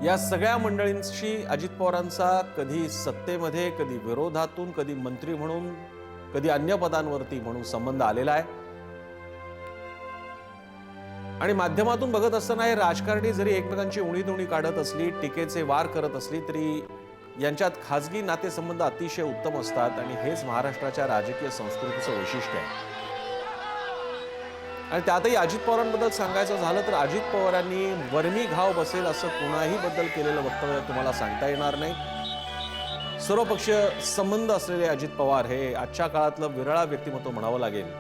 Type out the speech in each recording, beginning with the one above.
या सगळ्या मंडळींशी अजित पवारांचा कधी सत्तेमध्ये, कधी विरोधातून, कधी मंत्री म्हणून, कधी अन्य पदांवरती म्हणून संबंध आलेला आहे. आणि माध्यमातून बघत असताना हे राजकारणी जरी एकमेकांची उणीधुणी काढत असली, टीकेचे वार करत असली, तरी यांच्यात खाजगी नातेसंबंध अतिशय उत्तम असतात आणि हेच महाराष्ट्राच्या राजकीय संस्कृतीचं वैशिष्ट्य आहे. आणि त्यातही अजित पवारांबद्दल सांगायचं झालं तर अजित पवारांनी वर्मी घाव बसेल असं कुणाही बद्दल केलेलं वक्तव्य तुम्हाला सांगता येणार नाही. सर्वपक्षीय संबंध असलेले अजित पवार हे आजच्या काळातलं विरळा व्यक्तिमत्व म्हणावं लागेल.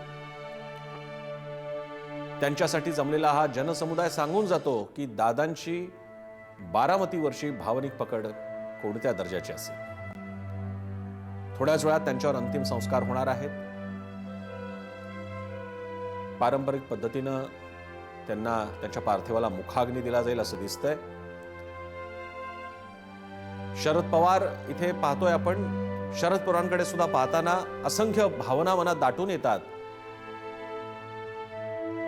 त्यांच्यासाठी जमलेला हा जनसमुदाय सांगून जातो की दादांची बारामतीवरची भावनिक पकड कोणत्या दर्जाची असेल. थोड्याच वेळात त्यांच्यावर अंतिम संस्कार होणार आहेत. पारंपरिक पद्धतीनं त्यांना त्यांच्या पार्थिवाला मुखाग्नी दिला जाईल असं दिसतंय. शरद पवार इथे पाहतोय आपण. शरद पवारांकडे सुद्धा पाहताना असंख्य भावना मनात दाटून येतात.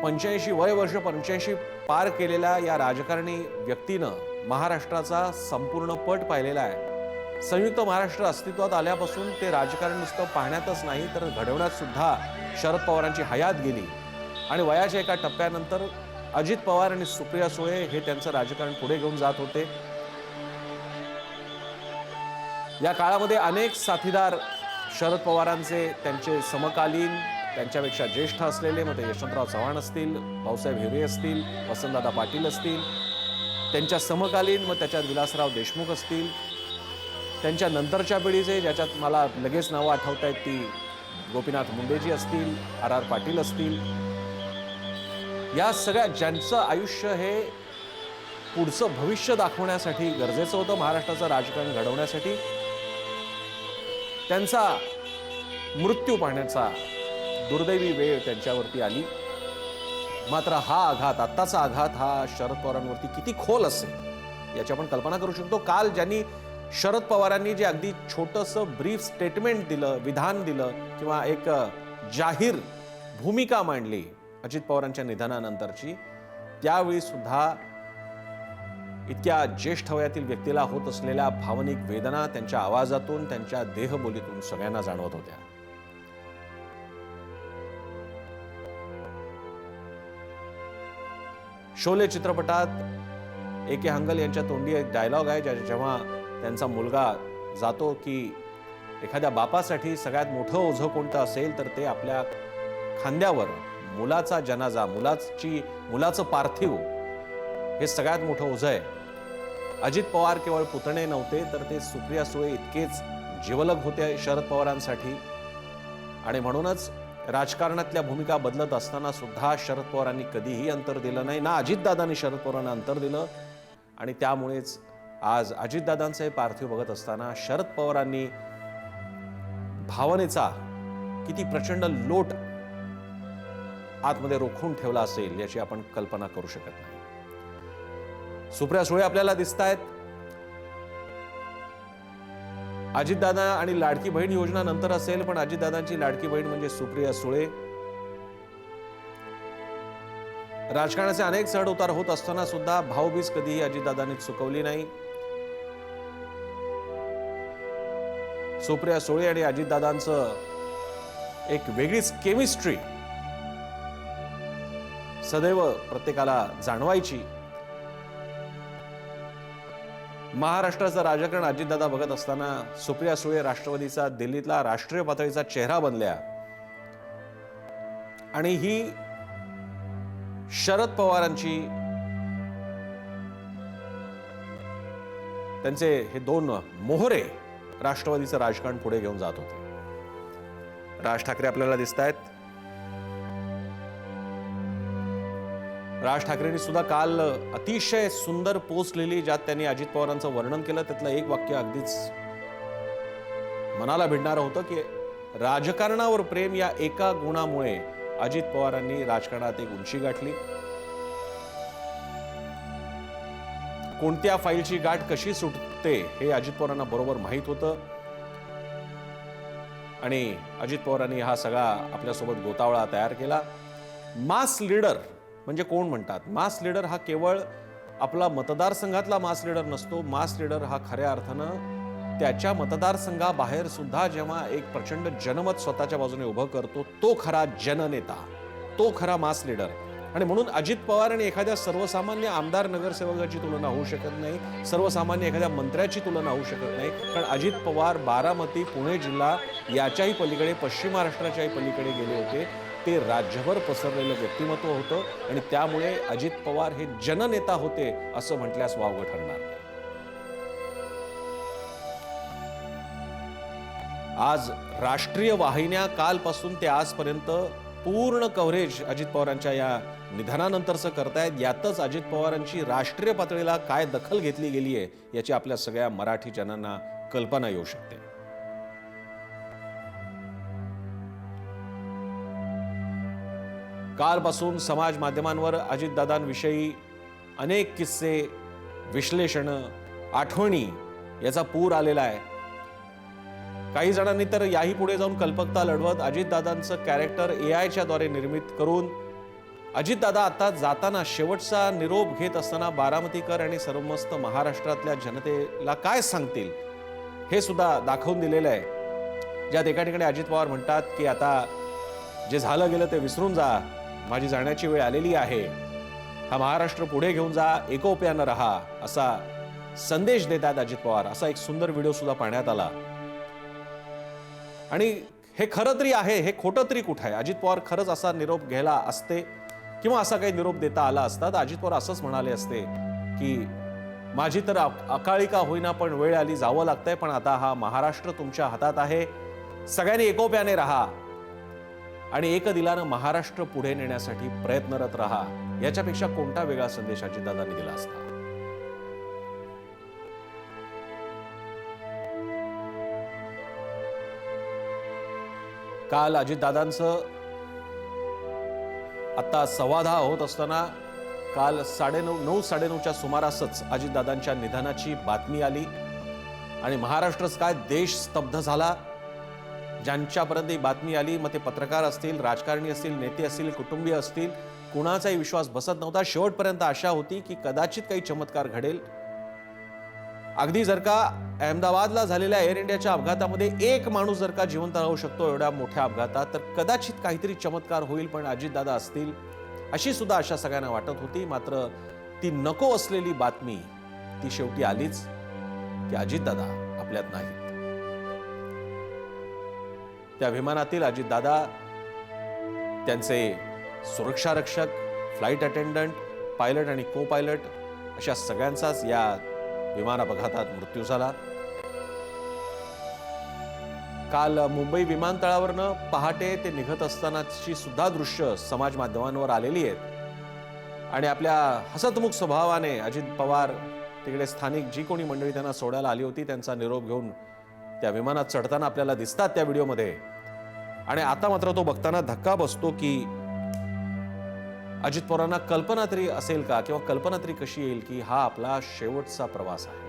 85 वर्ष 85 पार केलेल्या या राजकारणी व्यक्तीनं महाराष्ट्राचा संपूर्ण पट पाहिलेला आहे. संयुक्त महाराष्ट्र अस्तित्वात आल्यापासून ते राजकारण नुसतं पाहण्यातच नाही तर घडवण्यात सुद्धा शरद पवारांची हयात गेली. आणि वयाच्या एका टप्प्यानंतर अजित पवार आणि सुप्रिया सुळे हे त्यांचं राजकारण पुढे घेऊन जात होते. या काळामध्ये अनेक साथीदार शरद पवारांचे, त्यांचे समकालीन, त्यांच्यापेक्षा ज्येष्ठ असलेले, मग ते यशवंतराव चव्हाण असतील, भाऊसाहेब हिरे असतील, वसंतदादा पाटील असतील, त्यांच्या समकालीन मग त्याच्यात विलासराव देशमुख असतील, त्यांच्या नंतरच्या पिढीचे ज्याच्यात मला लगेच नावं आठवत आहेत ती गोपीनाथ मुंडेजी असतील, आर पाटील असतील. या सगळ्या ज्यांचं आयुष्य हे पुढचं भविष्य दाखवण्यासाठी गरजेचं होतं, महाराष्ट्राचं राजकारण घडवण्यासाठी, त्यांचा मृत्यू पाहण्याचा दुर्दैवी वेळ त्यांच्यावरती आली. मात्र हा आघात, आत्ताचा आघात हा शरद पवारांवरती किती खोल असेल याची आपण कल्पना करू शकतो. काल ज्यांनी शरद पवारांनी जे अगदी छोटंसं ब्रीफ स्टेटमेंट दिलं, विधान दिलं किंवा एक जाहीर भूमिका मांडली अजित पवारांच्या निधनानंतरची, त्यावेळी सुद्धा इतक्या ज्येष्ठ वयातील व्यक्तीला होत असलेल्या भावनिक वेदना त्यांच्या आवाजातून, त्यांच्या देहबोलीतून सगळ्यांना जाणवत होत्या. शोले चित्रपटात ए के हंगल यांच्या तोंडी एक डायलॉग आहे, जेव्हा त्यांचा मुलगा जातो की एखाद्या बापासाठी सगळ्यात मोठं ओझं कोणतं असेल तर ते आपल्या खांद्यावर मुलाचा जनाजा, मुलाचं पार्थिव हे सगळ्यात मोठं ओझं आहे. अजित पवार केवळ पुतणे नव्हते तर ते सुप्रिया सुळे इतकेच जिवलग होते शरद पवारांसाठी. आणि म्हणूनच राजकारणातल्या भूमिका बदलत असताना सुद्धा शरद पवारांनी कधीही अंतर दिलं नाही, ना अजितदादांनी शरद पवारांना अंतर दिलं. आणि त्यामुळेच आज अजितदादांचे पार्थिव बघत असताना शरद पवारांनी भावनेचा किती प्रचंड लोट आतमध्ये रोखून ठेवला असेल याची आपण कल्पना करू शकत नाही. सुप्रिया सुळे आपल्याला दिसतायत. अजितदादा आणि लाडकी बहीण योजना नंतर असेल, पण अजितदादांची लाडकी बहीण म्हणजे सुप्रिया सुळे. राजकारणाचे अनेक चढ उतार होत असताना सुद्धा भाऊबीज कधीही अजितदादांनी चुकवली नाही. सुप्रिया सुळे आणि अजितदादांचं एक वेगळीच केमिस्ट्री सदैव प्रत्येकाला जाणवायची. महाराष्ट्राचं राजकारण अजितदादा बघत असताना सुप्रिया सुळे राष्ट्रवादीचा दिल्लीतला राष्ट्रीय पातळीचा चेहरा बनल्या. आणि ही शरद पवारांची, त्यांचे हे दोन मोहरे राष्ट्रवादीचं राजकारण पुढे घेऊन जात होते. राज ठाकरे आपल्याला दिसतायत. राज ठाकरेंनी सुद्धा काल अतिशय सुंदर पोस्ट लिहिली ज्यात त्यांनी अजित पवारांचं वर्णन केलं. त्यातलं एक वाक्य अगदीच मनाला भिडणारं होतं की राजकारणावर प्रेम या एका गुणामुळे अजित पवारांनी राजकारणात एक उंची गाठली. कोणत्या फाईलची गाठ कशी सुटते हे अजित पवारांना बरोबर माहीत होतं. आणि अजित पवारांनी हा सगळा आपल्यासोबत गोतावळा तयार केला. मास लीडर म्हणजे कोण म्हणतात? मास लीडर हा केवळ आपला मतदारसंघातला मास लीडर नसतो. मास लीडर हा खऱ्या अर्थानं त्याच्या मतदारसंघाबाहेर सुद्धा जेव्हा एक प्रचंड जनमत स्वतःच्या बाजूने उभं करतो, तो खरा जननेता, तो खरा मास लीडर. आणि म्हणून अजित पवार आणि एखाद्या सर्वसामान्य आमदार नगरसेवकाची तुलना होऊ शकत नाही, सर्वसामान्य एखाद्या मंत्र्याची तुलना होऊ शकत नाही. कारण अजित पवार बारामती, पुणे जिल्हा याच्याही पलीकडे, पश्चिम महाराष्ट्राच्याही पलीकडे गेले होते. ते राज्यभर पसरलेलं व्यक्तिमत्व होतं आणि त्यामुळे अजित पवार हे जननेता होते असं म्हटल्यास वावगं ठरणार नाही. आज राष्ट्रीय वाहिन्या कालपासून ते आजपर्यंत पूर्ण कव्हरेज अजित पवारांच्या या निधनानंतरचं करतायत. यातच अजित पवारांची राष्ट्रीय पातळीला काय दखल घेतली गेली आहे याची आपल्या सगळ्या मराठी जनांना कल्पना येऊ शकते. कालपासून समाज माध्यमांवर अजितदादांविषयी अनेक किस्से, विश्लेषण, आठवणी याचा पूर आलेला आहे. काही जणांनी तर याही पुढे जाऊन कल्पकता लढवत अजितदादांचं कॅरेक्टर एआयच्या द्वारे निर्मित करून अजितदादा आता जाताना शेवटचा निरोप घेत असताना बारामतीकर आणि सर्वमस्त महाराष्ट्रातल्या जनतेला काय सांगतील हे सुद्धा दाखवून दिलेलं आहे. ज्यात एका ठिकाणी अजित पवार म्हणतात की आता जे झालं गेलं ते विसरून जा, माझी जाण्याची वेळ आलेली आहे, हा महाराष्ट्र पुढे घेऊन जा, एकोप्यानं राहा, असा संदेश देतात अजित पवार. असा एक सुंदर व्हिडिओ सुद्धा पाहण्यात आला. आणि हे खरं तरी आहे, हे खोटं तरी कुठं आहे? अजित पवार खरंच असा निरोप घ्यायला असते किंवा असा काही निरोप देता आला असता तर अजित पवार असंच म्हणाले असते की माझी तर अकाळी का होईना पण वेळ आली, जावं लागतंय, पण आता हा महाराष्ट्र तुमच्या हातात आहे, सगळ्यांनी एकोप्याने राहा आणि एकदिलानं महाराष्ट्र पुढे नेण्यासाठी प्रयत्नरत राहा. याच्यापेक्षा कोणता वेगळा संदेश अजितदादांनी दिला असता? काल अजितदादांचं आता 10:15 होत असताना काल 9:30च्या सुमारासच अजितदादांच्या निधनाची बातमी आली आणि महाराष्ट्रच काय देश स्तब्ध झाला. ज्यांच्यापर्यंत ही बातमी आली, मग ते पत्रकार असतील, राजकारणी असतील, नेते असतील, कुटुंबीय असतील, कुणाचाही विश्वास बसत नव्हता. शेवटपर्यंत आशा होती की कदाचित काही चमत्कार घडेल. अगदी जर का अहमदाबादला झालेल्या एअर इंडियाच्या अपघातामध्ये एक माणूस जर का जिवंत राहू शकतो एवढ्या मोठ्या अपघातात, तर कदाचित काहीतरी चमत्कार होईल, पण अजितदादा असतील अशी सुद्धा आशा सगळ्यांना वाटत होती. मात्र ती नको असलेली बातमी ती शेवटी आलीच की अजितदादा आपल्यात नाहीत. त्या विमानातील अजितदादा, त्यांचे सुरक्षा रक्षक, फ्लाईट अटेंडंट, पायलट आणि को पायलट अशा सगळ्यांचाच या विमान अपघातात मृत्यू झाला. काल मुंबई विमानतळावरनं पहाटे ते निघत असतानाची सुद्धा दृश्य समाज माध्यमांवर आलेली आहेत आणि आपल्या हसतमुख स्वभावाने अजित पवार तिकडे स्थानिक जी कोणी मंडळी त्यांना सोडायला आली होती त्यांचा निरोप घेऊन त्या विमानात चढताना आपल्याला दिसतात त्या व्हिडिओमध्ये. आणि आता मात्र तो बघताना धक्का बसतो की अजित पवारांना कल्पना तरी असेल का, किंवा कल्पना तरी कशी येईल की हा आपला शेवटचा प्रवास आहे.